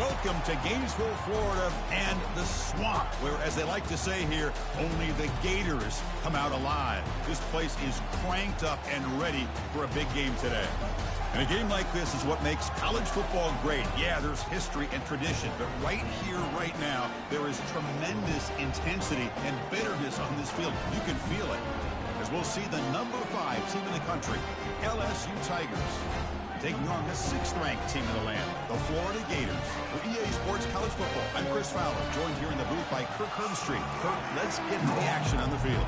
Welcome to Gainesville, Florida, and the Swamp, where, as they like to say here, only the Gators come out alive. This place is cranked up and ready for a big game today. And a game like this is what makes college football great. Yeah, there's history and tradition, but right here, right now, there is tremendous intensity and bitterness on this field. You can feel it, as we'll see the number 5 team in the country, LSU Tigers, taking on the 6th-ranked team in the land, the Florida Gators. For EA Sports College Football, I'm Chris Fowler, joined here in the booth by Kirk Herbstreit. Kirk, let's get to the action on the field.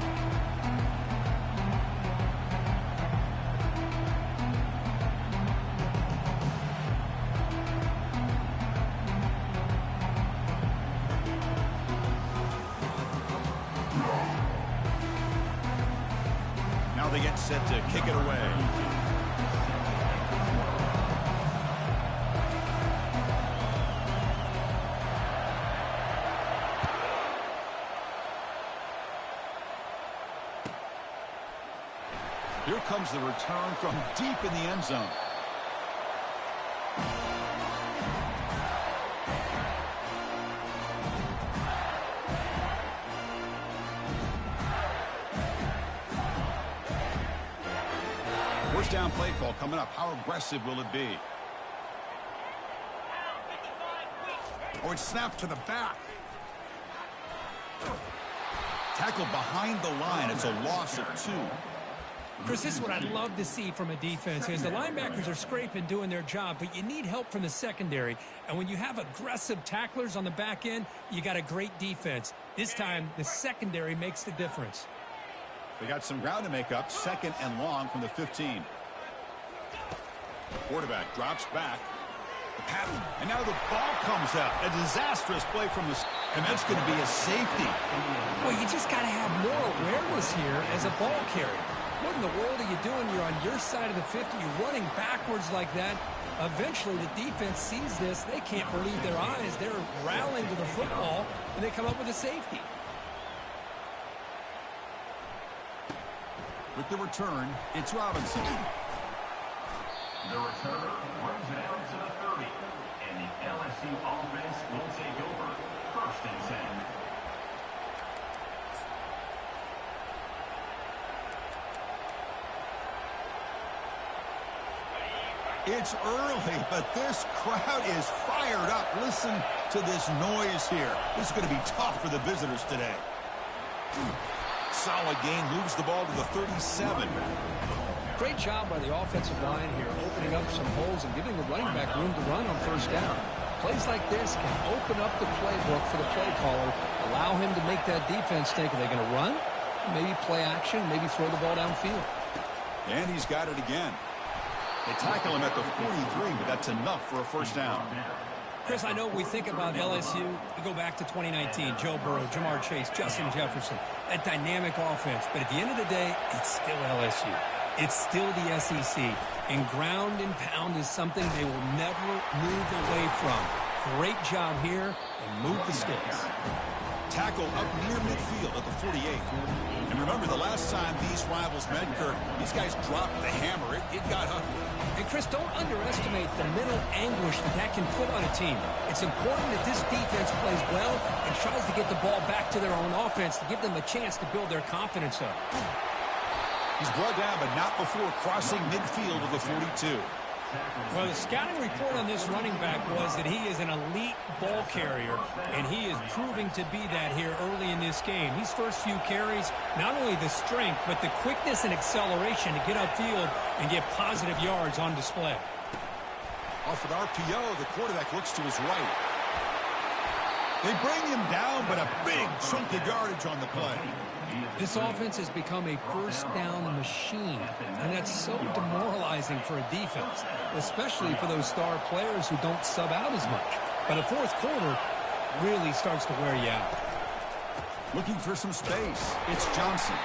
Now they get set to kick it away. Here comes the return from deep in the end zone. First down play call coming up. How aggressive will it be? Oh, it's snapped to the back. Tackle behind the line. It's a loss of 2. Chris, this is what I'd love to see from a defense is the linebackers are scraping, doing their job, but you need help from the secondary. And when you have aggressive tacklers on the back end, you got a great defense. This time, the secondary makes the difference. They got some ground to make up. 2nd and long from the 15. Quarterback drops back. The pattern. And now the ball comes out. A disastrous play from the... And that's going to be a safety. Well, you just got to have more awareness here as a ball carrier. What in the world are you doing? You're on your side of the 50. You're running backwards like that. Eventually, the defense sees this. They can't believe their eyes. They're rallying to the football, and they come up with a safety. With the return, it's Robinson. The return runs it out to the 30, and the LSU offense will take over. 1st and 10. It's early, but this crowd is fired up. Listen to this noise here. This is going to be tough for the visitors today. Solid gain, moves the ball to the 37. Great job by the offensive line here, opening up some holes and giving the running back room to run on 1st down. Plays like this can open up the playbook for the play caller, allow him to make that defense think, are they going to run? Maybe play action, maybe throw the ball downfield. And he's got it again. They tackle him at the 43, but that's enough for a 1st down. Chris, I know we think about LSU. We go back to 2019, Joe Burrow, Jamar Chase, Justin Jefferson, that dynamic offense. But at the end of the day, it's still LSU. It's still the SEC. And ground and pound is something they will never move away from. Great job here, and move the sticks. Tackle up near midfield at the 48. And remember, the last time these rivals met, Kirk, these guys dropped the hammer. It got ugly. And, Chris, don't underestimate the mental anguish that can put on a team. It's important that this defense plays well and tries to get the ball back to their own offense to give them a chance to build their confidence up. He's brought down, but not before crossing midfield of the 42. Well, the scouting report on this running back was that he is an elite ball carrier, and he is proving to be that here early in this game. These first few carries, not only the strength, but the quickness and acceleration to get upfield and get positive yards on display. Off with RPO, the quarterback looks to his right. They bring him down, but a big chunk of yardage on the play. This offense has become a 1st down machine, and that's so demoralizing for a defense, especially for those star players who don't sub out as much. But a 4th quarter really starts to wear you out. Looking for some space. It's Johnson.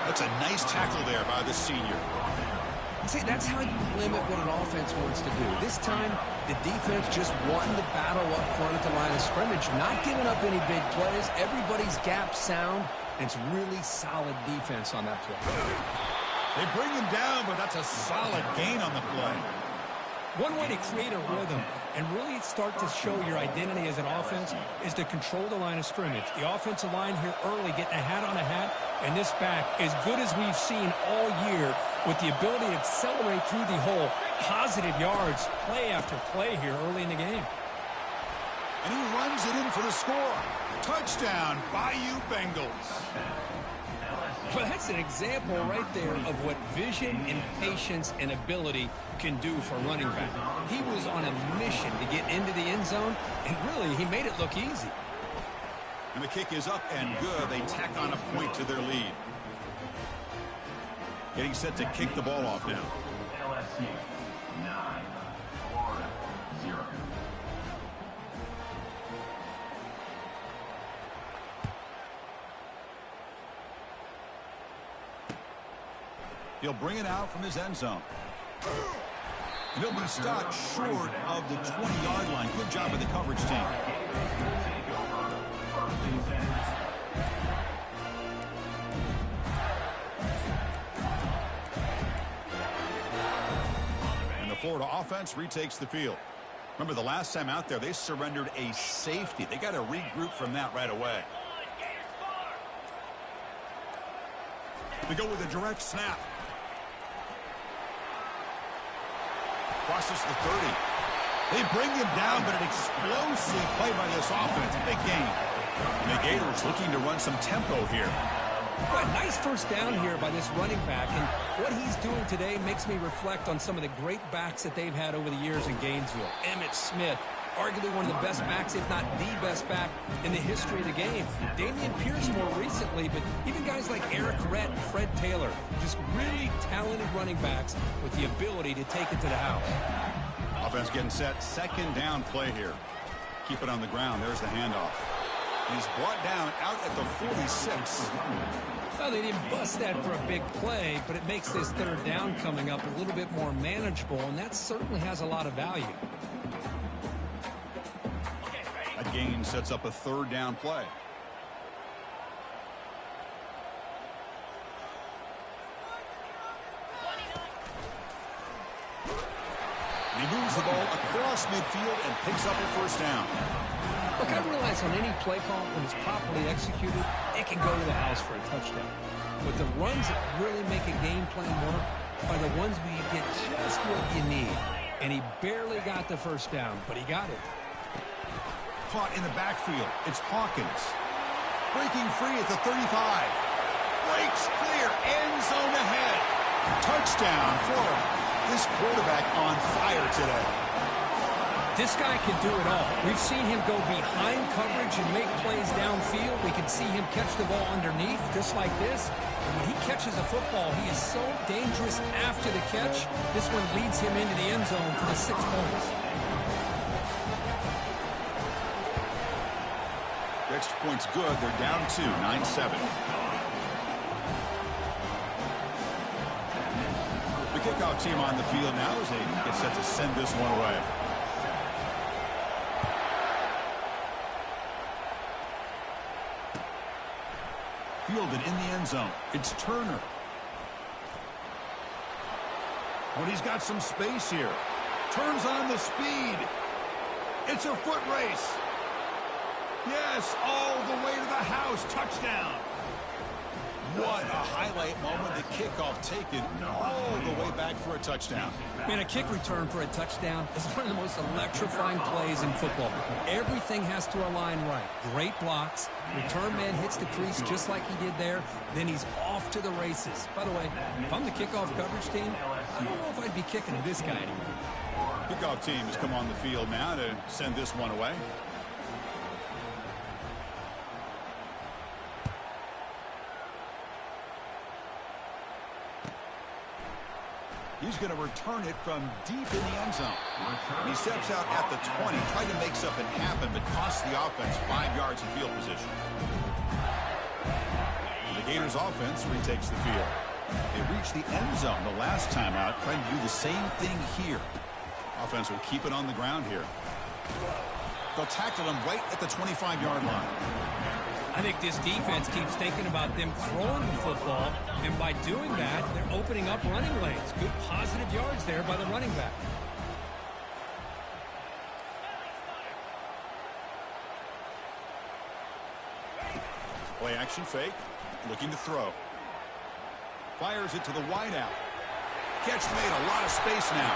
That's a nice tackle there by the senior. See, that's how you limit what an offense wants to do. This time, the defense just wanting to battle up front at the line of scrimmage, not giving up any big plays. Everybody's gap sound. It's really solid defense on that play. They bring him down, but that's a solid gain on the play. One way to create a rhythm and really start to show your identity as an offense is to control the line of scrimmage. The offensive line here early getting a hat on a hat, and this back, as good as we've seen all year, with the ability to accelerate through the hole, positive yards, play after play here early in the game. And he runs it in for the score. Touchdown, Bayou Bengals. Well, that's an example right there of what vision and patience and ability can do for a running back. He was on a mission to get into the end zone, and really, he made it look easy. And the kick is up and good. They tack on a point to their lead. Getting set to kick the ball off now. LSU 9, Florida 0. He'll bring it out from his end zone. And he'll be stopped short of the 20-yard line. Good job of the coverage team. And the Florida offense retakes the field. Remember, the last time out there, they surrendered a safety. They got to regroup from that right away. They go with a direct snap. Crosses the 30. They bring him down, but an explosive play by this offense. Big gain. And the Gators looking to run some tempo here. Right, nice first down here by this running back, and what he's doing today makes me reflect on some of the great backs that they've had over the years in Gainesville. Emmitt Smith, arguably one of the best backs, if not the best back in the history of the game. Dameon Pierce more recently, but even guys like Eric Rhett and Fred Taylor, just really talented running backs with the ability to take it to the house. Offense getting set. Second down play here. Keep it on the ground. There's the handoff. He's brought down out at the 46. Well, they didn't bust that for a big play, but it makes this third down coming up a little bit more manageable, and that certainly has a lot of value. That gain sets up a third down play. And he moves the ball across midfield and picks up a first down. Look, I realize on any play call, when it's properly executed, it can go to the house for a touchdown. But the runs that really make a game plan work are the ones where you get just what you need. And he barely got the first down, but he got it. Caught in the backfield. It's Hawkins. Breaking free at the 35. Breaks clear. End zone ahead. Touchdown, Florida. This quarterback on fire today. This guy can do it all. We've seen him go behind coverage and make plays downfield. We can see him catch the ball underneath just like this. And when he catches a football, he is so dangerous after the catch. This one leads him into the end zone for the 6 points. The extra point's good. They're down 2, 9-7. The kickoff team on the field now as they get set to send this one away. Fielded in the end zone. It's Turner. But he's got some space here. Turns on the speed. It's a foot race. Yes, all the way to the house. Touchdown. What a highlight moment. The kickoff taken all the way back for a touchdown. Man, a kick return for a touchdown is one of the most electrifying plays in football. Everything has to align right. Great blocks. Return man hits the crease just like he did there. Then he's off to the races. By the way, if I'm the kickoff coverage team, I don't know if I'd be kicking to this guy anymore. Kickoff team has come on the field now to send this one away. He's going to return it from deep in the end zone. He steps out at the 20, tried to make something happen, but costs the offense 5 yards in field position. The Gators offense retakes the field. They reached the end zone the last time out, trying to do the same thing here. Offense will keep it on the ground here. They'll tackle him right at the 25-yard line. I think this defense keeps thinking about them throwing the football, and by doing that, they're opening up running lanes. Good positive yards there by the running back. Play action fake. Looking to throw. Fires it to the wideout. Catch made, a lot of space now.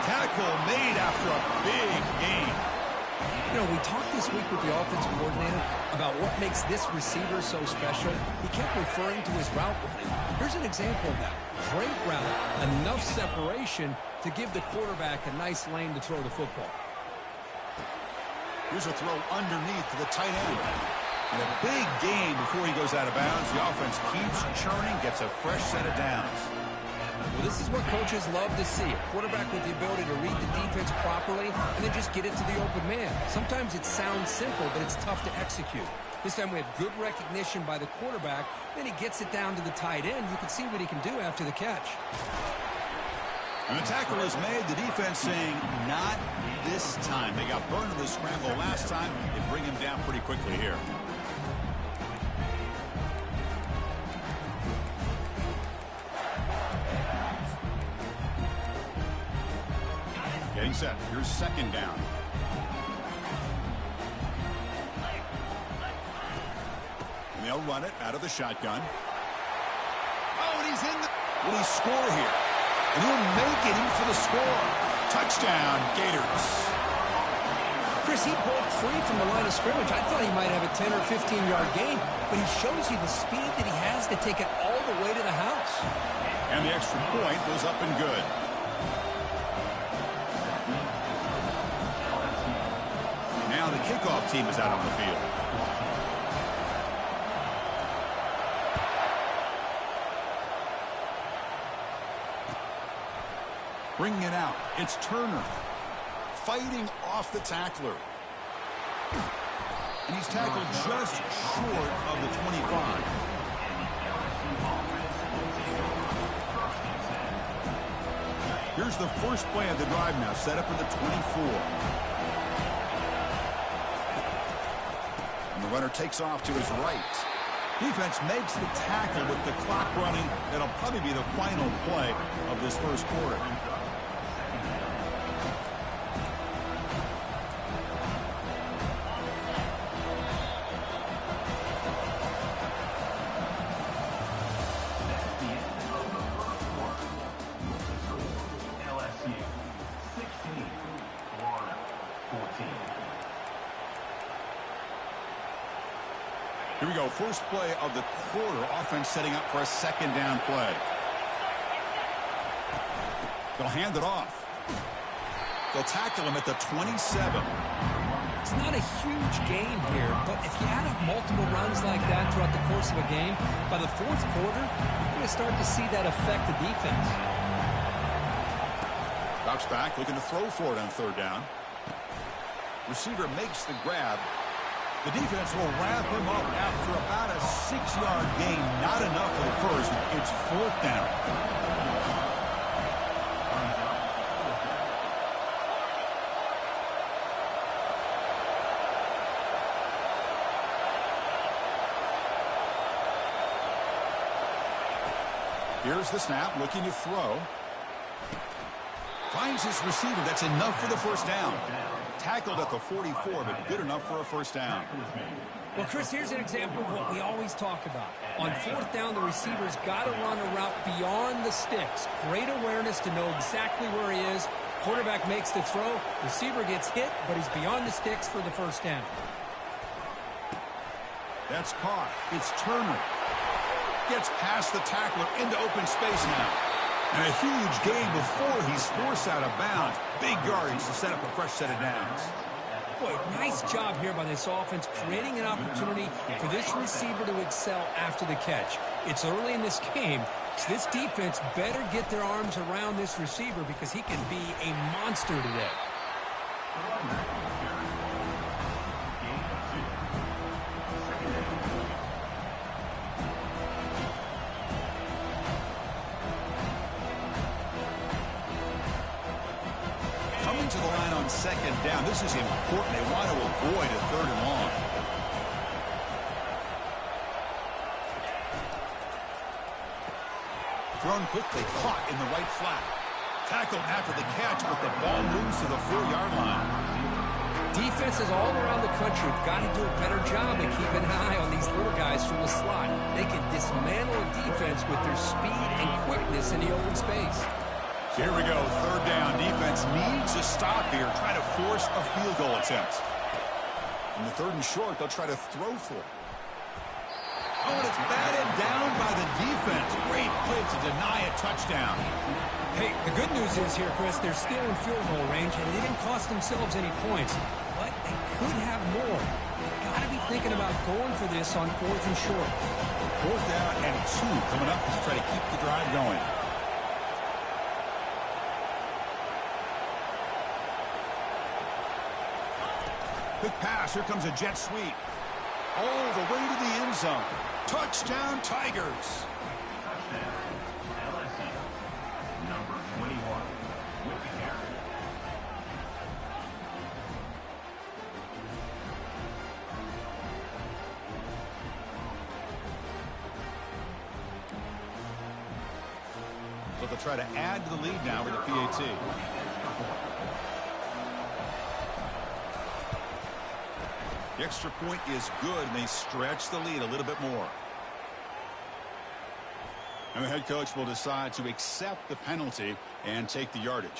Tackle made after a big gain. You know, we talked this week with the offensive coordinator about what makes this receiver so special. He kept referring to his route running. Here's an example of that. Great route, enough separation to give the quarterback a nice lane to throw the football. Here's a throw underneath to the tight end. And a big gain before he goes out of bounds. The offense keeps churning, gets a fresh set of downs. Well, this is what coaches love to see. A quarterback with the ability to read the defense properly and then just get it to the open man. Sometimes it sounds simple, but it's tough to execute. This time we have good recognition by the quarterback. Then he gets it down to the tight end. You can see what he can do after the catch. And the tackle is made. The defense saying, not this time. They got burned in the scramble last time. They bring him down pretty quickly here. Getting set. Here's second down. And they'll run it out of the shotgun. Oh, and he's in the... Will he score here? And he'll make it in for the score. Touchdown, Gators. Chris, he broke free from the line of scrimmage. I thought he might have a 10 or 15-yard gain, but he shows you the speed that he has to take it all the way to the house. And the extra point goes up and good. Now the kickoff team is out on the field. Bringing it out. It's Turner. Fighting off the tackler. And he's tackled just short of the 25. Here's the first play of the drive now, set up at the 24. And the runner takes off to his right. Defense makes the tackle with the clock running. That'll probably be the final play of this first quarter. Here we go, first play of the quarter. Offense setting up for a second down play. They'll hand it off. They'll tackle him at the 27. It's not a huge gain here, but if you add up multiple runs like that throughout the course of a game, by the fourth quarter, you're going to start to see that affect the defense. Drops back, looking to throw for it on third down. Receiver makes the grab. The defense will wrap him up after about a 6-yard gain. Not enough for the first. It's fourth down. Here's the snap, looking to throw. Finds his receiver. That's enough for the first down. Tackled at the 44, but good enough for a first down. Well, Chris, here's an example of what we always talk about. On fourth down, the receiver's got to run a route beyond the sticks. Great awareness to know exactly where he is. Quarterback makes the throw. Receiver gets hit, but he's beyond the sticks for the first down. That's caught. It's Turner. Gets past the tackler into open space now. And a huge gain before he's forced out of bounds. Big yardage to set up a fresh set of downs. Boy, nice job here by this offense, creating an opportunity for this receiver to excel after the catch. It's early in this game, so this defense better get their arms around this receiver because he can be a monster today. To the line on second down. This is important. They want to avoid a third and long. Thrown quickly, caught in the right flat. Tackled after the catch, but the ball moves to the 4-yard line. Defenses all around the country have got to do a better job of keeping an eye on these little guys from the slot. They can dismantle a defense with their speed and quickness in the open space. Here we go, third down. Defense needs a stop here, trying to force a field goal attempt. In the third and short, they'll try to throw for it. Oh, and it's batted down by the defense. Great play to deny a touchdown. Hey, the good news is here, Chris, they're still in field goal range, and they didn't cost themselves any points. But they could have more. They've got to be thinking about going for this on fourth and short. Fourth down and 2 coming up to try to keep the drive going. Quick pass. Here comes a jet sweep. All the way to the end zone. Touchdown, Tigers. Touchdown, LSU. Number 21 with the carry. So they'll try to add to the lead now with the PAT. The extra point is good, and they stretch the lead a little bit more. And the head coach will decide to accept the penalty and take the yardage.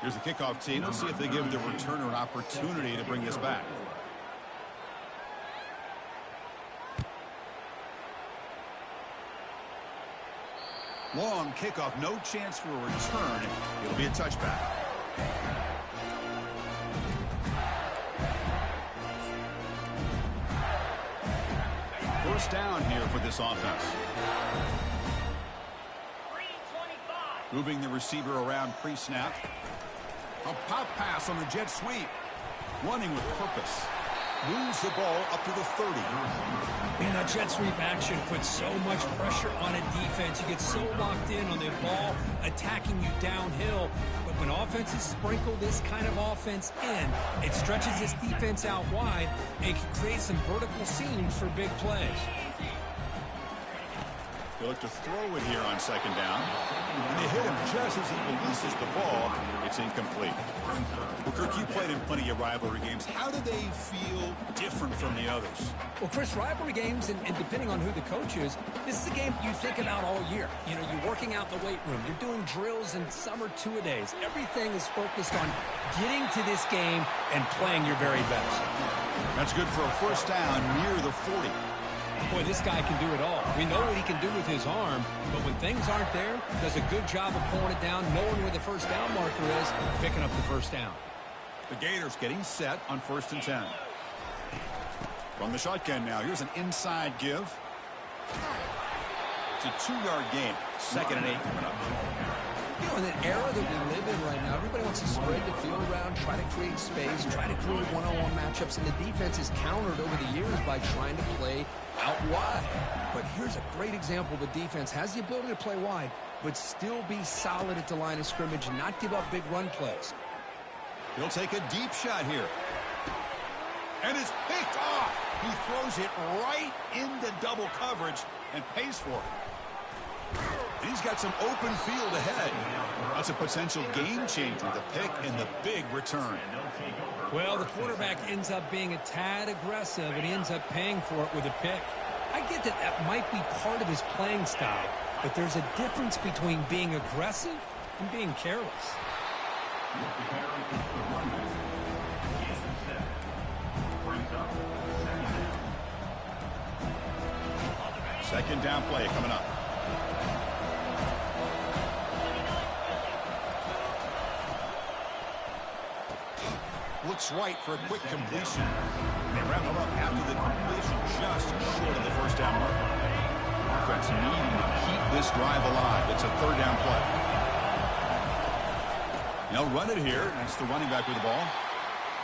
Here's the kickoff team. We'll see if they give the returner an opportunity to bring this back. Long kickoff, no chance for a return. It'll be a touchback. First down here for this offense. Moving the receiver around pre-snap. A pop pass on the jet sweep. Running with purpose. Moves the ball up to the 30. Man, that jet sweep action puts so much pressure on a defense. You get so locked in on the ball attacking you downhill. But when offenses sprinkle this kind of offense in, it stretches this defense out wide and can create some vertical seams for big plays. They look to throw it here on second down. And they hit him just as he releases the ball. It's incomplete. Well, Kirk, you played in plenty of rivalry games. How do they feel different from the others? Well, Chris, rivalry games, and depending on who the coach is, this is a game you think about all year. You know, you're working out in the weight room. You're doing drills and some are two-a-days. Everything is focused on getting to this game and playing your very best. That's good for a first down near the 40. Boy, this guy can do it all. We know what he can do with his arm, but when things aren't there, does a good job of pulling it down, knowing where the first down marker is, picking up the first down. The Gators getting set on 1st and 10. From the shotgun now, here's an inside give. It's a 2-yard gain. 2nd and 8 coming up. You know, in the era that we live in right now, everybody wants to spread the field around, try to create space, try to create one-on-one matchups, and the defense is countered over the years by trying to play out wide. But here's a great example. The defense has the ability to play wide, but still be solid at the line of scrimmage and not give up big run plays. He'll take a deep shot here. And it's picked off. He throws it right into double coverage and pays for it. And he's got some open field ahead. That's a potential game changer, the pick and the big return. Well, the quarterback ends up being a tad aggressive, and he ends up paying for it with a pick. I get that that might be part of his playing style, but there's a difference between being aggressive and being careless. Second down play coming up. Looks right for a quick completion. They wrap him up after the completion, just short of the first down mark. Offense needing to keep this drive alive. It's a 3rd down play. They'll run it here. That's the running back with the ball.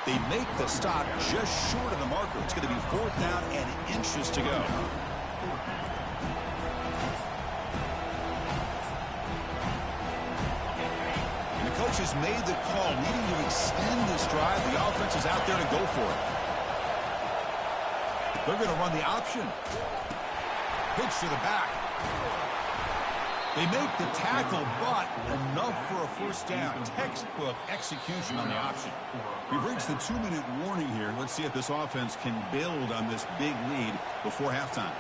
They make the stop just short of the marker. It's going to be 4th down and inches to go. Coach has made the call, needing to extend this drive. The offense is out there to go for it. They're going to run the option. Pitch to the back. They make the tackle, but enough for a first down. Textbook execution on the option. We've reached the 2-minute warning here. Let's see if this offense can build on this big lead before halftime.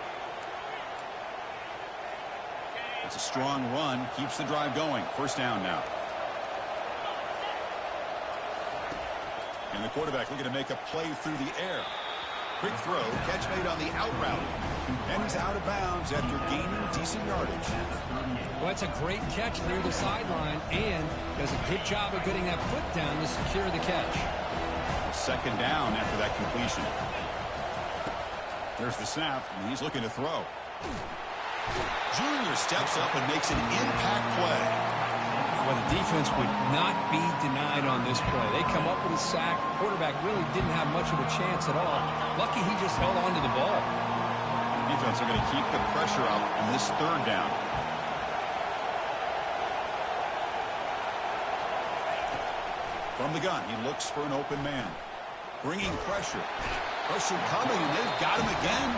It's a strong run. Keeps the drive going. First down now. And the quarterback looking to make a play through the air. Quick throw, catch made on the out route. And he's out of bounds after gaining decent yardage. Well, it's a great catch near the sideline and does a good job of getting that foot down to secure the catch. Second down after that completion. There's the snap, and he's looking to throw. Junior steps up and makes an impact play. Well, the defense would not be denied on this play. They come up with a sack. The quarterback really didn't have much of a chance at all. Lucky he just held on to the ball. The defense are going to keep the pressure up in this third down. From the gun, he looks for an open man. Bringing pressure. Pressure coming, and they've got him again.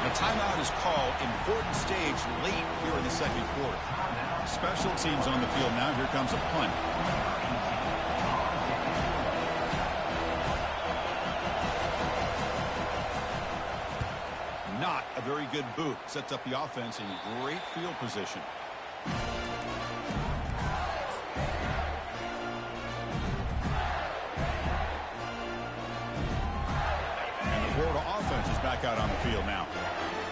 And a timeout is called. Important stage late here in the second quarter. Special teams on the field now. Here comes a punt. Not a very good boot. Sets up the offense in great field position. And the Florida offense is back out on the field now.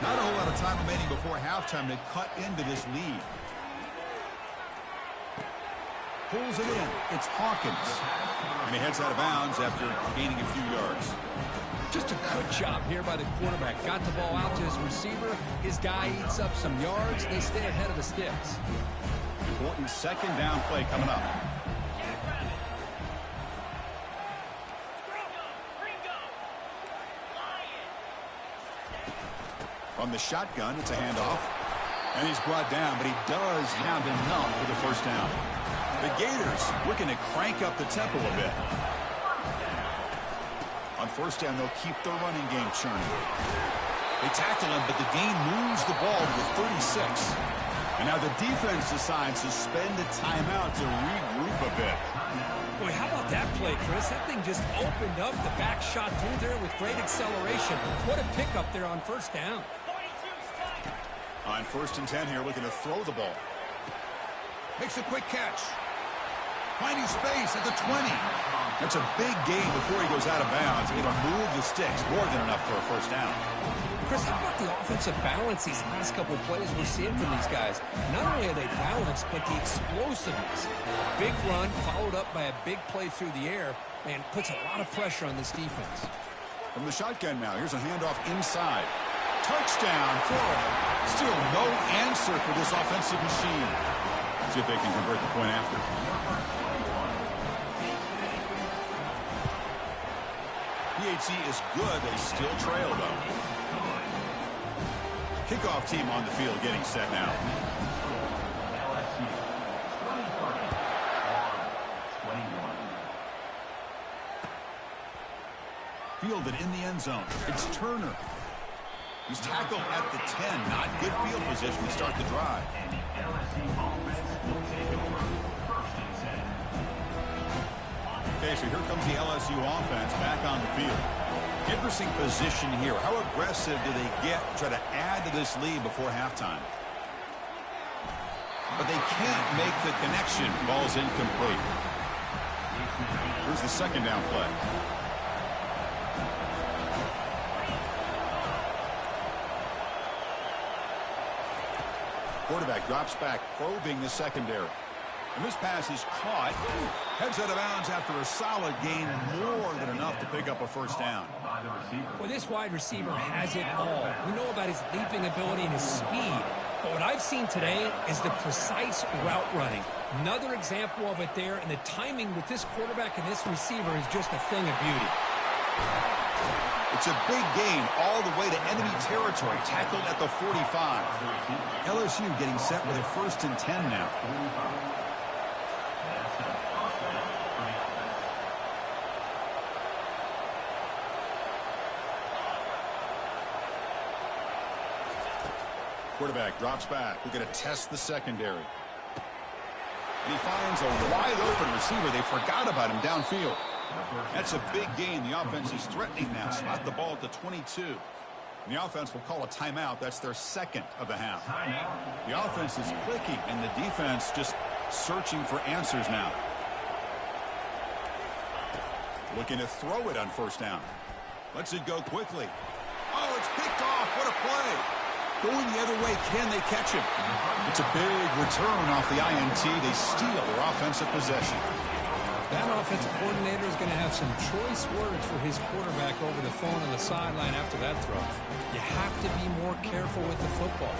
Not a whole lot of time remaining before halftime to cut into this lead. Pulls it in. It's Hawkins. And he heads out of bounds after gaining a few yards. Just a good job here by the quarterback. Got the ball out to his receiver. His guy eats up some yards. They stay ahead of the sticks. Important second down play coming up. From the shotgun, it's a handoff. And he's brought down, but he does have enough for the first down. The Gators looking to crank up the tempo a bit. On first down, they'll keep their running game churning. They tackle him, but the gain moves the ball to the 36. And now the defense decides to spend a timeout to regroup a bit. Boy, how about that play, Chris? That thing just opened up. The back shot through there with great acceleration. What a pickup there on first down. On 1st and 10 here, looking to throw the ball. Makes a quick catch. Finding space at the 20. That's a big gain before he goes out of bounds. It'll move the sticks, more than enough for a first down. Chris, how about the offensive balance these last couple of plays we're seeing from these guys? Not only are they balanced, but the explosiveness. Big run followed up by a big play through the air, and puts a lot of pressure on this defense. From the shotgun now, here's a handoff inside. Touchdown, Florida. Still no answer for this offensive machine. See if they can convert the point after. PHC is good. They still trail, though. Kickoff team on the field getting set now. Fielded in the end zone. It's Turner. He's tackled at the 10. Not good field position to start the drive. And the LSU offense will take over. First and 10. Okay, so here comes the LSU offense back on the field. Interesting position here. How aggressive do they get to try to add to this lead before halftime? But they can't make the connection. Ball's incomplete. Here's the second down play. Quarterback drops back, probing the secondary. And this pass is caught. Heads out of bounds after a solid gain, more than enough to pick up a first down. Well, this wide receiver has it all. We know about his leaping ability and his speed. But what I've seen today is the precise route running. Another example of it there, and the timing with this quarterback and this receiver is just a thing of beauty. It's a big gain all the way to enemy territory, tackled at the 45. LSU getting set with a 1st and 10 now. Quarterback drops back. We're going to test the secondary. And he finds a wide-open receiver. They forgot about him downfield. That's a big gain. The offense is threatening now. Spot the ball at the 22. And the offense will call a timeout. That's their second of the half. The offense is clicking, and the defense just searching for answers now. Looking to throw it on first down. Lets it go quickly. Oh, it's picked off. What a play. Going the other way, can they catch him? It's a big return off the INT. They steal their offensive possession. That offensive coordinator is going to have some choice words for his quarterback over the phone on the sideline after that throw. You have to be more careful with the football.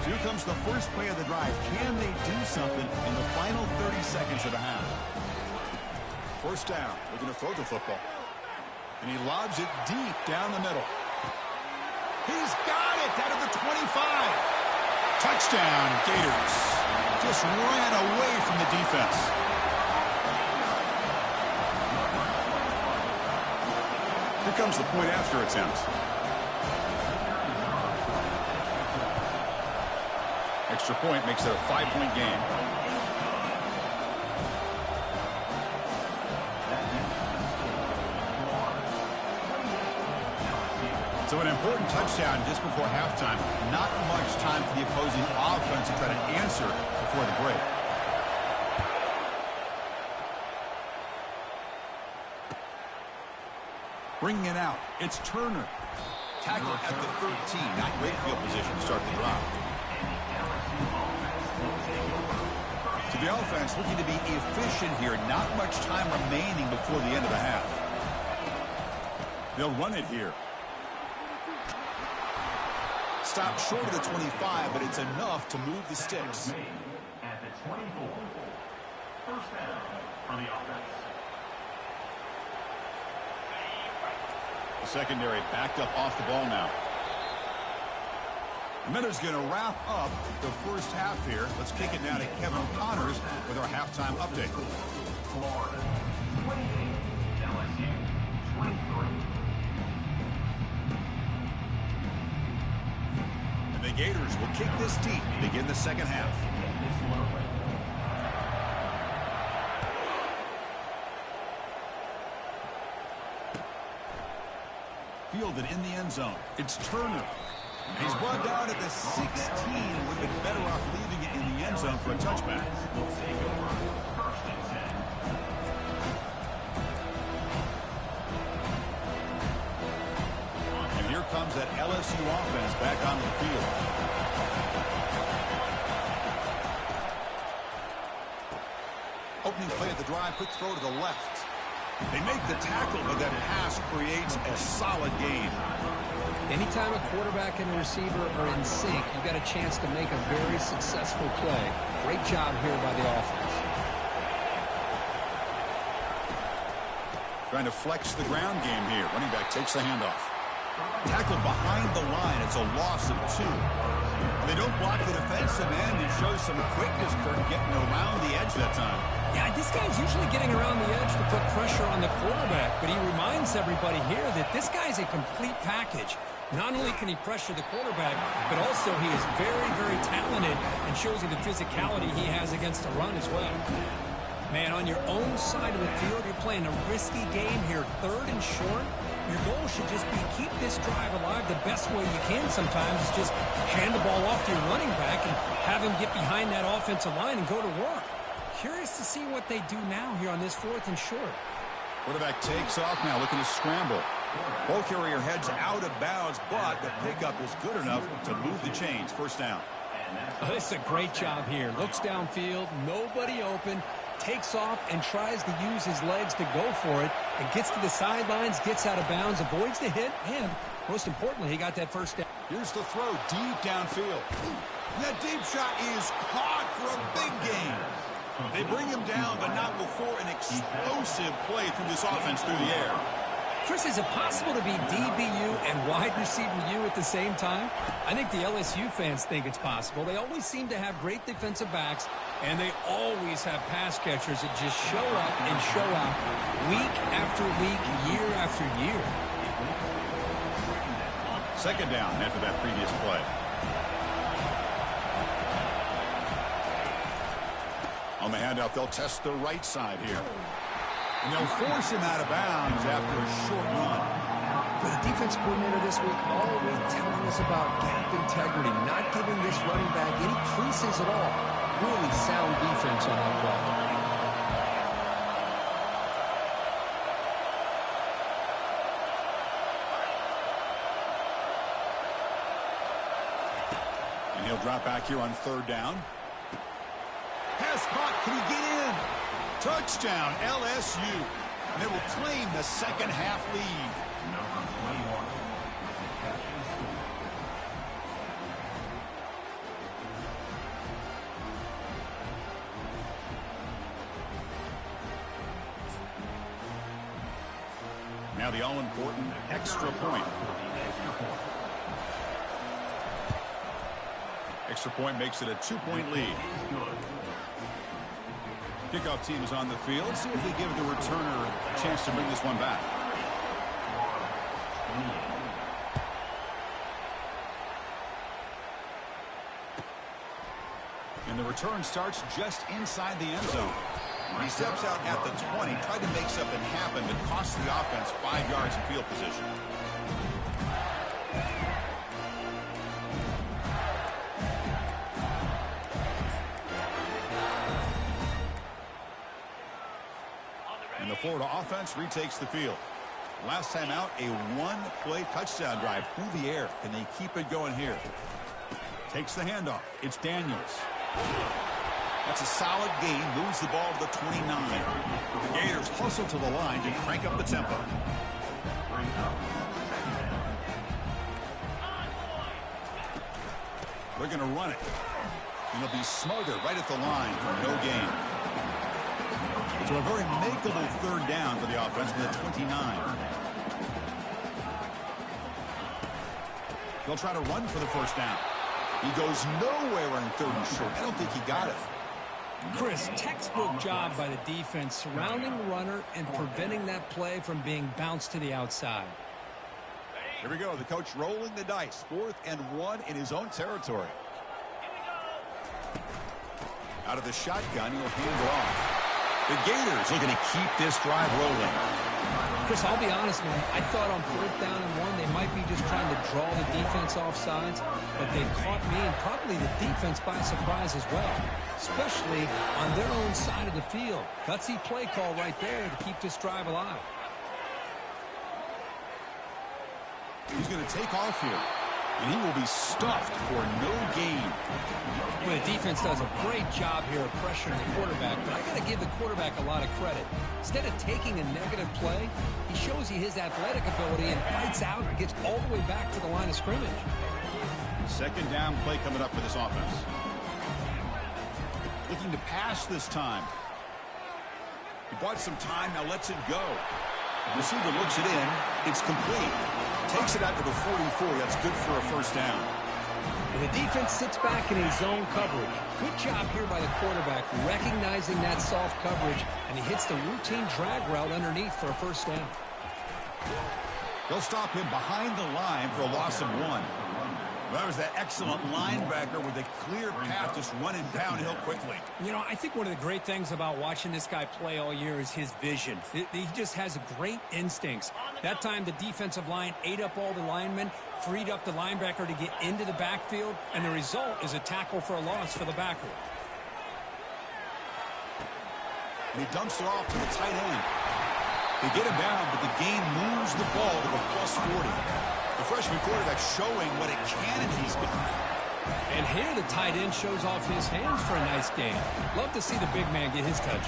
Here comes the first play of the drive. Can they do something in the final 30 seconds of the half? First down. Looking to throw the football. And he lobs it deep down the middle. He's got it out of the 25. Touchdown, Gators. Just ran away from the defense. Here comes the point after attempt. Extra point makes it a 5-point game. So an important touchdown just before halftime. Not much time for the opposing offense to try to answer before the break. Bringing it out, it's Turner. Tackle at the 13. Not great field position to start the drive. So the offense looking to be efficient here. Not much time remaining before the end of the half. They'll run it here. Stop short of the 25, but it's enough to move the sticks. At the 24. First down for the offense. The secondary backed up off the ball now. The Miners going to wrap up the first half here. Let's kick it now to Kevin Connors with our halftime update. Florida 28, LSU 23. The Gators will kick this deep to begin the second half. Fielded in the end zone. It's Turner. He's brought down at the 16. Would have been better off leaving it in the end zone for a touchback. And here comes that LSU offense back on the field. Opening play of the drive, quick throw to the left. They make the tackle, but that pass creates a solid gain. Anytime a quarterback and a receiver are in sync, you've got a chance to make a very successful play. Great job here by the offense. Trying to flex the ground game here. Running back takes the handoff. Tackled behind the line. It's a loss of 2. They don't block the defensive end and show some quickness for getting around the edge that time. Yeah, this guy's usually getting around the edge to put pressure on the quarterback, but he reminds everybody here that this guy's a complete package. Not only can he pressure the quarterback, but also he is very, very talented and shows you the physicality he has against the run as well. Man, on your own side of the field, you're playing a risky game here, 3rd and short. Your goal should just be keep this drive alive the best way you can sometimes. Is just hand the ball off to your running back and have him get behind that offensive line and go to work. Curious to see what they do now here on this 4th and short. Quarterback takes off now, looking to scramble. Ball carrier heads out of bounds, but the pickup is good enough to move the chains. First down. Oh, this is a great job here. Looks downfield, nobody open, takes off and tries to use his legs to go for it, and gets to the sidelines, gets out of bounds, avoids the hit, and most importantly, he got that first down. Here's the throw deep downfield. That deep shot is caught for a big gain. They bring him down, but not before an explosive play through this offense through the air. Chris, is it possible to be DBU and wide receiver U at the same time? I think the LSU fans think it's possible. They always seem to have great defensive backs, and they always have pass catchers that just show up and show out week after week, year after year. Second down after that previous play. On the handoff, they'll test the right side here. And they'll force him out of bounds after a short run. But the defense coordinator this week always telling us about gap integrity, not giving this running back any creases at all. Really sound defense on that play. And he'll drop back here on 3rd down. Pass caught. Can he get in? Touchdown, LSU. And they will claim the second half lead. Number 21 with the catch and score. Now the all-important extra point. Extra point makes it a 2-point lead. Kickoff team is on the field. Let's see if they give the returner a chance to bring this one back. And the return starts just inside the end zone. He steps out at the 20, tried to make something happen, but cost the offense 5 yards in field position. And the Florida offense retakes the field. Last time out, a 1-play touchdown drive through the air. Can they keep it going here? Takes the handoff. It's Daniels. That's a solid gain. Moves the ball to the 29. The Gators hustle to the line to crank up the tempo. They're going to run it. And they'll be smothered right at the line for no gain. So a very makeable 3rd down for the offense with the 29. They'll try to run for the 1st down. He goes nowhere on 3rd and short. I don't think he got it. Chris, textbook job by the defense surrounding the runner and preventing that play from being bounced to the outside. Here we go. The coach rolling the dice. 4th and 1 in his own territory. Out of the shotgun, he'll hand it off. The Gators looking to keep this drive rolling. Chris, I'll be honest, man. I thought on 4th down and 1, they might be just trying to draw the defense off sides, but they caught me and probably the defense by surprise as well, especially on their own side of the field. Gutsy play call right there to keep this drive alive. He's going to take off here, and he will be stuffed for no gain. Well, the defense does a great job here of pressuring the quarterback, but I got to give the quarterback a lot of credit. Instead of taking a negative play, he shows you his athletic ability and fights out and gets all the way back to the line of scrimmage. 2nd down play coming up for this offense. Looking to pass this time. He bought some time, now lets it go. The receiver looks it in. It's complete. Takes it out to the 44. That's good for a 1st down. And the defense sits back in his zone coverage. Good job here by the quarterback, recognizing that soft coverage, and he hits the routine drag route underneath for a 1st down. They'll stop him behind the line for a loss of 1. That was that excellent linebacker with a clear path just running downhill quickly. You know, I think one of the great things about watching this guy play all year is his vision. He just has great instincts. That time, the defensive line ate up all the linemen, freed up the linebacker to get into the backfield, and the result is a tackle for a loss for the backer. And he dumps it off to the tight end. They get him down, but the gain moves the ball to the +40. The freshman quarterback showing what a cannon he's got. And here the tight end shows off his hands for a nice gain. Love to see the big man get his touches.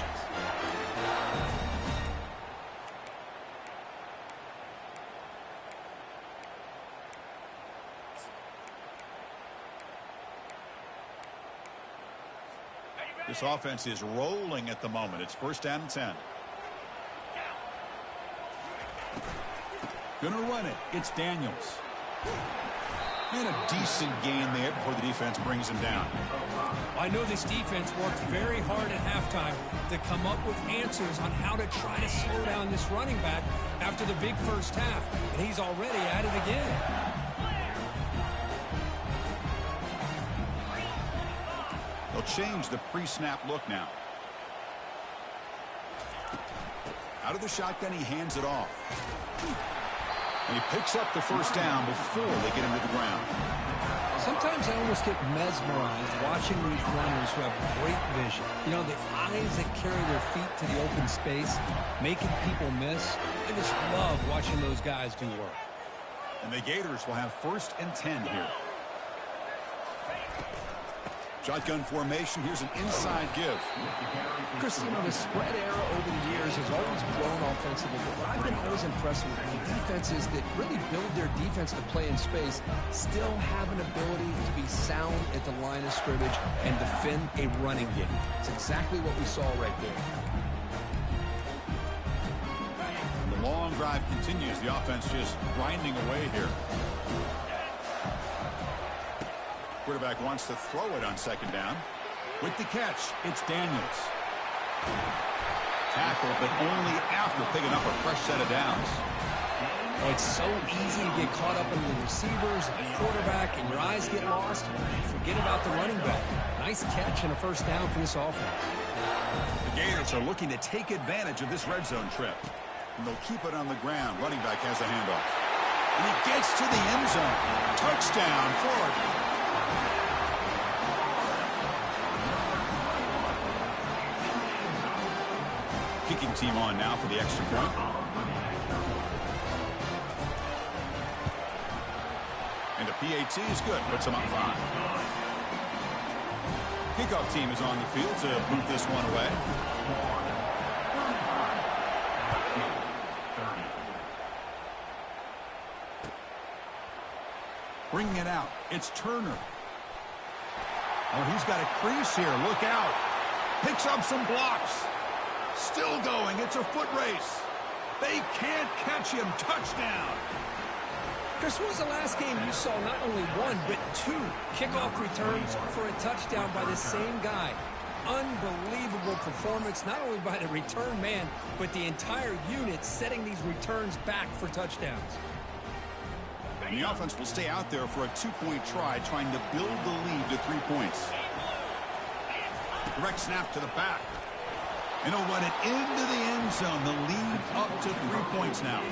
This offense is rolling at the moment. It's 1st down and 10. Gonna run it. It's Daniels. And a decent gain there before the defense brings him down. I know this defense worked very hard at halftime to come up with answers on how to try to slow down this running back after the big 1st half. And he's already at it again. They'll change the pre-snap look now. Out of the shotgun, he hands it off. And he picks up the first down before they get him to the ground. Sometimes I almost get mesmerized watching these runners who have great vision. You know, the eyes that carry their feet to the open space, making people miss. I just love watching those guys do work. And the Gators will have 1st and 10 here. Shotgun formation. Here's an inside give. Chris, you know, the spread era over the years has always grown offensively, but what I've been always impressed with the defenses that really build their defense to play in space still have an ability to be sound at the line of scrimmage and defend a running game. It's exactly what we saw right there. And the long drive continues. The offense just grinding away here. Quarterback wants to throw it on 2nd down. With the catch, it's Daniels. Tackle, but only after picking up a fresh set of downs. Oh, it's so easy to get caught up in the receivers and the quarterback, and your eyes get lost. Forget about the running back. Nice catch and a 1st down for this offense. The Gators are looking to take advantage of this red zone trip. And they'll keep it on the ground. Running back has a handoff. And he gets to the end zone. Touchdown, Florida. Kicking team on now for the extra point. And the PAT is good. Puts them up 5. Kickoff team is on the field to boot this one away. Bringing it out. It's Turner. Oh, he's got a crease here. Look out. Picks up some blocks. Still going. It's a foot race. They can't catch him. Touchdown. Chris, when was the last game you saw not only 1, but 2 kickoff returns for a touchdown by the same guy? Unbelievable performance, not only by the return man, but the entire unit setting these returns back for touchdowns. And the offense will stay out there for a 2-point try, trying to build the lead to 3 points. Direct snap to the back. And he'll run it into the end zone. The lead up to 3 points now.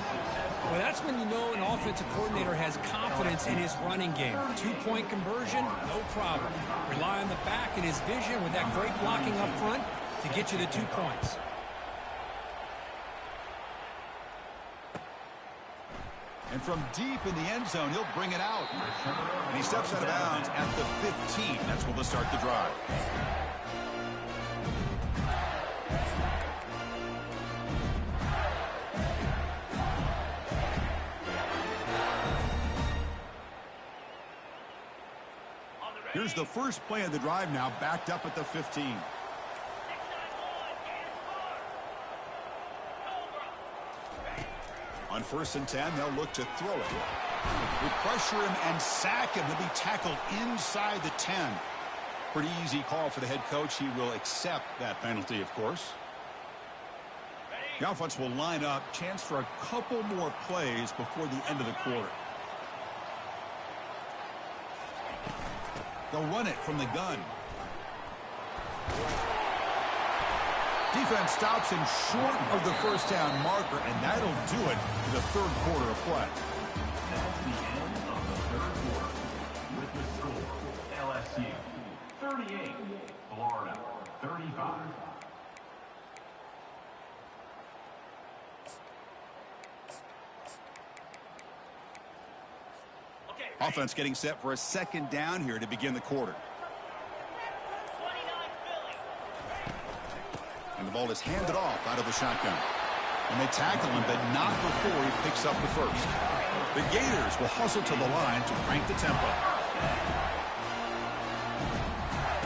Well, that's when you know an offensive coordinator has confidence in his running game. 2-point conversion, no problem. Rely on the back and his vision with that great blocking up front to get you the 2 points. And from deep in the end zone, he'll bring it out. And he steps out of bounds at the 15. That's where they'll start the drive. Here's the first play of the drive now, backed up at the 15. On 1st and 10, they'll look to throw it. They pressure him and sack him. He'll be tackled inside the 10. Pretty easy call for the head coach. He will accept that penalty, of course. The offense will line up. Chance for a couple more plays before the end of the quarter. They'll run it from the gun. Defense stops him short of the 1st down marker, and that'll do it for the 3rd quarter of play. That's the end of the 3rd quarter. With the score, LSU 38, Florida 35. Offense getting set for a 2nd down here to begin the quarter. And the ball is handed off out of the shotgun. And they tackle him, but not before he picks up the first. The Gators will hustle to the line to crank the tempo.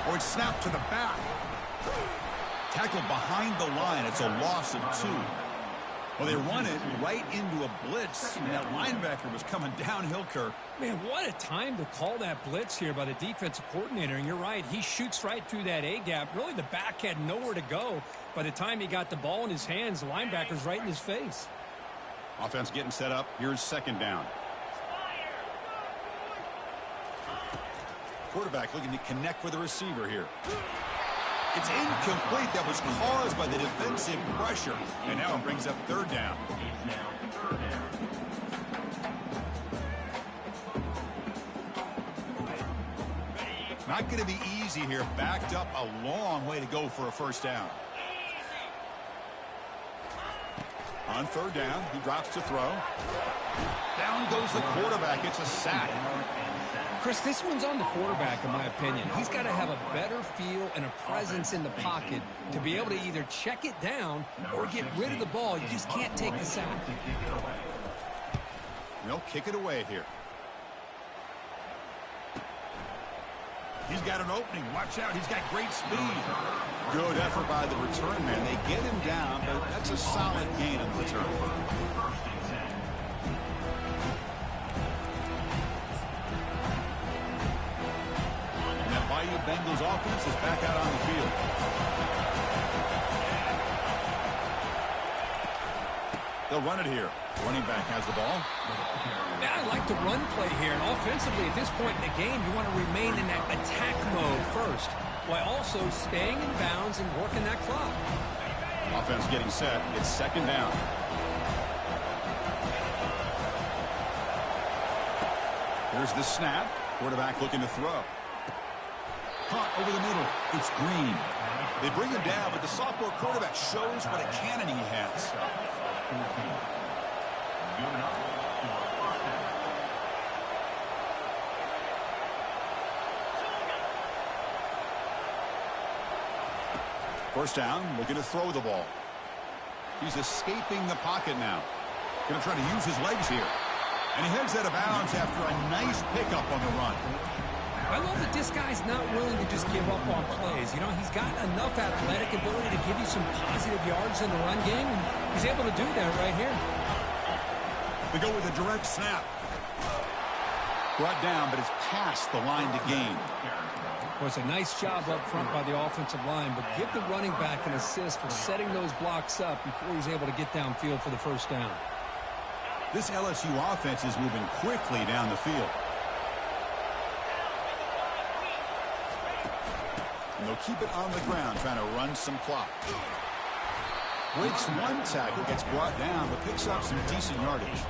Or it's snapped to the back. Tackled behind the line. It's a loss of 2. Well, they run it right into a blitz, and that linebacker was coming downhill, Kirk. Man, what a time to call that blitz here by the defensive coordinator. And you're right, he shoots right through that A-gap. Really, the back had nowhere to go. By the time he got the ball in his hands, the linebacker's right in his face. Offense getting set up. Here's 2nd down. Quarterback looking to connect with the receiver here. It's incomplete. That was caused by the defensive pressure. And now it brings up third down. It's now third down. Not going to be easy here. Backed up a long way to go for a first down. On third down, he drops to throw. Down goes the quarterback. It's a sack. Chris, this one's on the quarterback, in my opinion. He's got to have a better feel and a presence in the pocket to be able to either check it down or get rid of the ball. You just can't take the sack. They'll kick it away here. He's got an opening. Watch out. He's got great speed. Good effort by the return man. They get him down, but that's a solid gain on the return. And that Bayou Bengals offense is back out on the field. They'll run it here. Running back has the ball. Yeah, I like the run play here. And offensively, at this point in the game, you want to remain in that attack mode first, while also staying in bounds and working that clock. Offense getting set. It's second down. Here's the snap. Quarterback looking to throw. Caught over the middle. It's Green. They bring him down, but the sophomore quarterback shows what a cannon he has. First down, looking to throw the ball. He's escaping the pocket now. Going to try to use his legs here. And he heads out of bounds after a nice pickup on the run. I love that this guy's not willing to just give up on plays. You know, he's got enough athletic ability to give you some positive yards in the run game, and he's able to do that right here. They go with a direct snap. Brought down, but it's past the line to gain. Well, it's a nice job up front by the offensive line, but give the running back an assist for setting those blocks up before he's able to get downfield for the first down. This LSU offense is moving quickly down the field. And they'll keep it on the ground, trying to run some clock. Breaks one tackle, gets brought down, but picks up some decent yardage.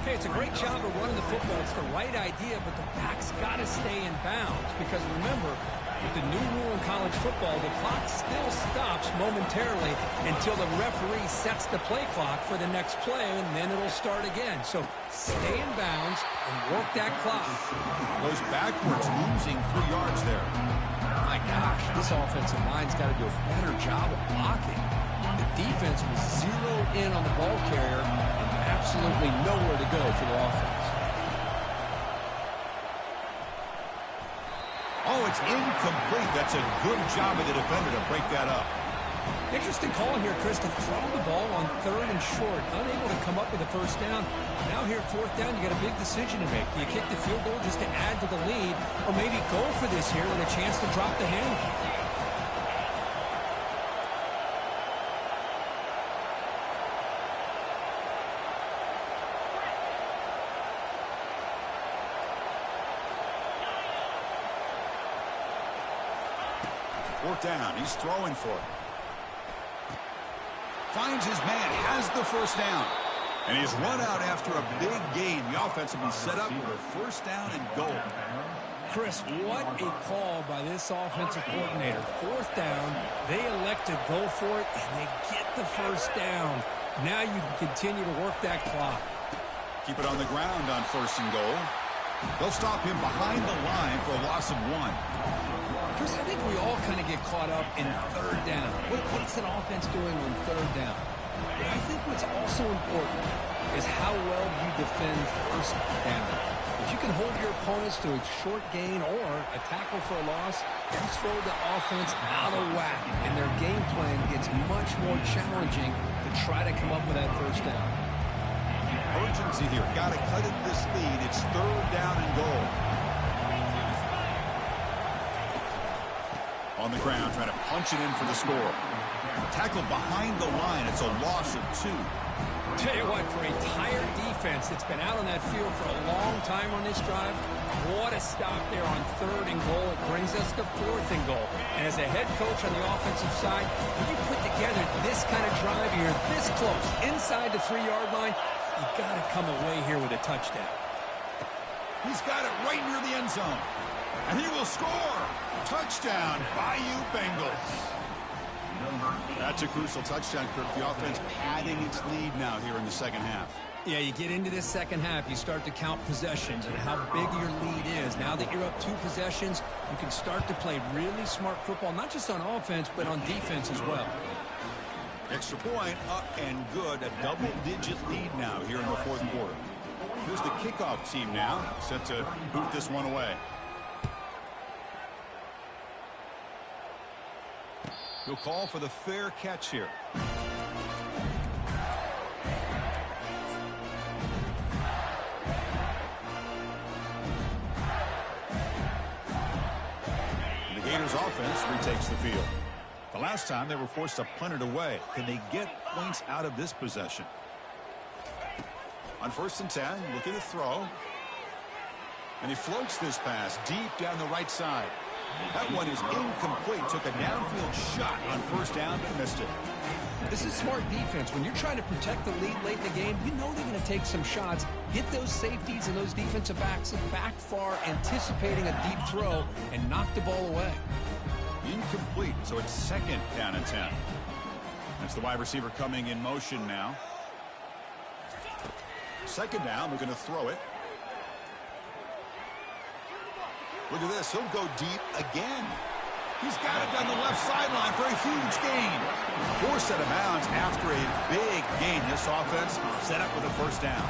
Okay, it's a great job of running the football. It's the right idea, but the back's got to stay in bounds. Because remember, with the new rule in college football, the clock still stops momentarily until the referee sets the play clock for the next play, and then it'll start again. So stay in bounds and work that clock. Goes backwards, losing 3 yards there. My gosh, this offensive line's got to do a better job of blocking. The defense was zeroed in on the ball carrier and absolutely nowhere to go for the offense. Oh, it's incomplete. That's a good job of the defender to break that up. Interesting call here, Chris, to throw the ball on third and short. Unable to come up with a first down. Now here at fourth down, you got a big decision to make. Do you kick the field goal just to add to the lead, or maybe go for this here with a chance to drop the handle? Fourth down. He's throwing for it. Finds his man. Has the first down. And he's run out after a big gain. The offense will be set up for a first down and goal. Chris, what a call by this offensive coordinator. Fourth down. They elect to go for it, and they get the first down. Now you can continue to work that clock. Keep it on the ground on first and goal. They'll stop him behind the line for a loss of 1. Chris, I think we all kind of get caught up in third down. What's an offense doing on third down? But I think what's also important is how well you defend first down. If you can hold your opponents to a short gain or a tackle for a loss, you throw the offense out of whack, and their game plan gets much more challenging to try to come up with that first down. Urgency here. Got to cut it this lead. It's third down and goal. On the ground, trying to punch it in for the score. Tackled behind the line. It's a loss of 2. Tell you what, for a tired defense that's been out on that field for a long time on this drive, What a stop there on 3rd and goal. It brings us to 4th and goal. And as a head coach on the offensive side, when you put together this kind of drive here, this close, inside the 3-yard line, you got to come away here with a touchdown. He's got it right near the end zone. And he will score. Touchdown, Bayou Bengals. That's a crucial touchdown, Kirk. The offense padding its lead now here in the second half. Yeah, you get into this second half, you start to count possessions and how big your lead is. Now that you're up 2 possessions, you can start to play really smart football, not just on offense, but on defense as well. Extra point, up and good. A double-digit lead now here in the 4th quarter. Here's the kickoff team now, set to boot this one away. He'll call for the fair catch here. The Gators offense retakes the field. The last time they were forced to punt it away. Can they get points out of this possession? On 1st and 10, looking to throw. And he floats this pass deep down the right side. That one is incomplete. Took a downfield shot on 1st down, but missed it. This is smart defense. When you're trying to protect the lead late in the game, you know they're going to take some shots, get those safeties and those defensive backs back far, anticipating a deep throw, and knock the ball away. Incomplete, so it's 2nd down and 10. That's the wide receiver coming in motion now. 2nd down, we're going to throw it. Look at this, he'll go deep again. He's got it down the left sideline for a huge gain. Forced out of bounds after a big gain. This offense set up with a 1st down.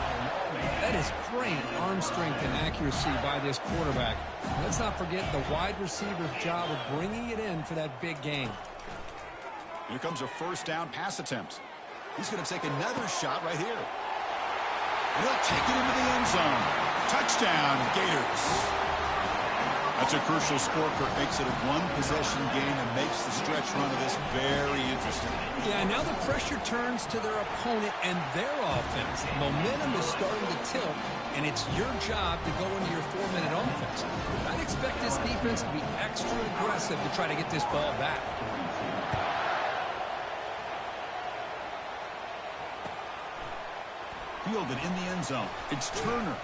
That is great arm strength and accuracy by this quarterback. Let's not forget the wide receiver's job of bringing it in for that big gain. Here comes a 1st down pass attempt. He's going to take another shot right here. And he'll take it into the end zone. Touchdown, Gators. That's a crucial score. Kirk makes it a 1-possession game and makes the stretch run of this very interesting. Yeah, now the pressure turns to their opponent and their offense. The momentum is starting to tilt, and it's your job to go into your 4-minute offense. I'd expect this defense to be extra aggressive to try to get this ball back. Fielded in the end zone. It's Turner.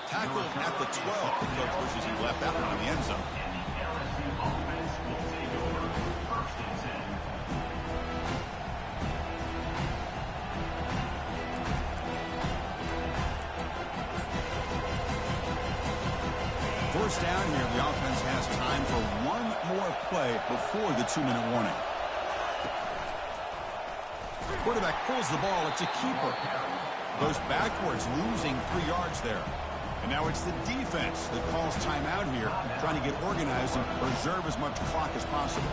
Tackled at the 12. The coach wishes he left that one in the end zone. And the LSU offense will take over 1st and 10. First down here, the offense has time for one more play before the 2-minute warning. Quarterback pulls the ball. It's a keeper. Goes backwards, losing 3 yards there. And now it's the defense that calls timeout here, trying to get organized and preserve as much clock as possible.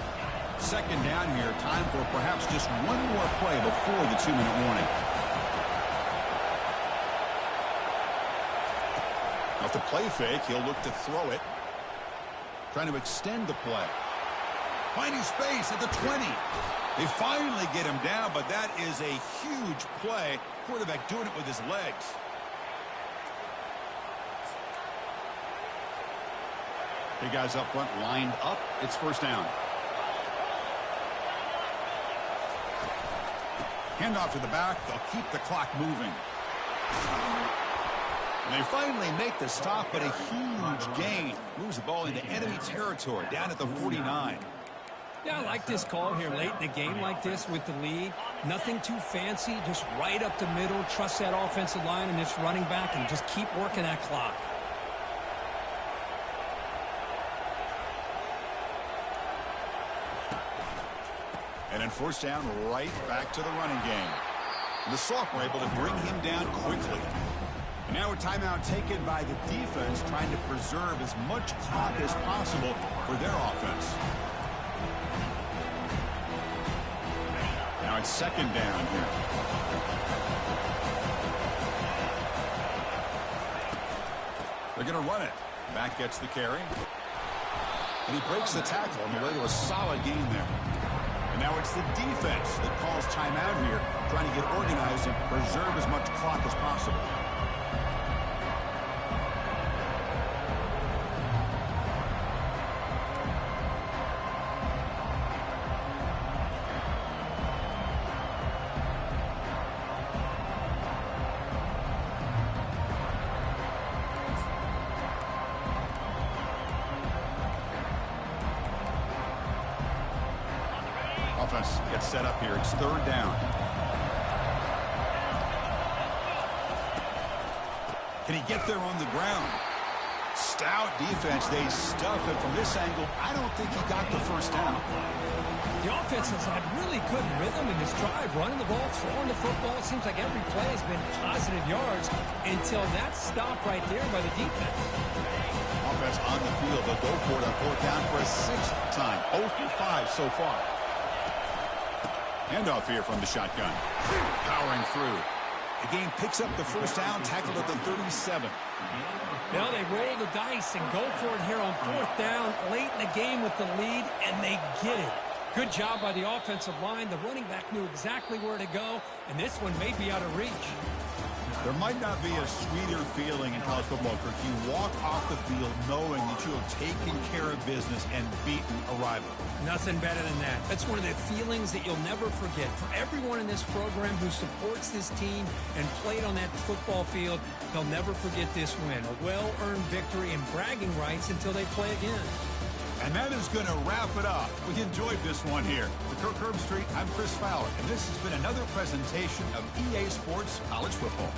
2nd down here, time for perhaps just one more play before the 2-minute warning. Off the play fake, he'll look to throw it. Trying to extend the play. Finding space at the 20. They finally get him down, but that is a huge play. Quarterback doing it with his legs. Big guys up front lined up. It's 1st down. Handoff to the back. They'll keep the clock moving. And they finally make the stop, but a huge gain. Moves the ball into enemy territory down at the 49. Yeah, I like this call here late in the game like this with the lead. Nothing too fancy, just right up the middle. Trust that offensive line and this running back and just keep working that clock. And then 1st down, right back to the running game. And the sophomore able to bring him down quickly. And now a timeout taken by the defense, trying to preserve as much clock as possible for their offense. Now it's 2nd down here. They're going to run it. Back gets the carry. And he breaks the tackle on the way to a solid gain there. And now it's the defense that calls timeout here, trying to get organized and preserve as much clock as possible. Offense gets set up here. It's third down. Can he get there on the ground? Stout defense. They stuff it from this angle. I don't think he got the first down. The offense has had really good rhythm in this drive, running the ball, throwing the football. It seems like every play has been positive yards until that stop right there by the defense. Offense on the field. They'll go for it on fourth down for a sixth time. 0 for 5 so far. Handoff here from the shotgun. Powering through. The game picks up the first down, tackled at the 37. Now they roll the dice and go for it here on fourth down, late in the game with the lead, and they get it. Good job by the offensive line. The running back knew exactly where to go, and this one may be out of reach. There might not be a sweeter feeling in college football, Kirk. You walk off the field knowing that you have taken care of business and beaten a rival. Nothing better than that. That's one of the feelings that you'll never forget. For everyone in this program who supports this team and played on that football field, they'll never forget this win. A well-earned victory and bragging rights until they play again. And that is going to wrap it up. We enjoyed this one here. For Kirk Herbstreit, I'm Chris Fowler, and this has been another presentation of EA Sports College Football.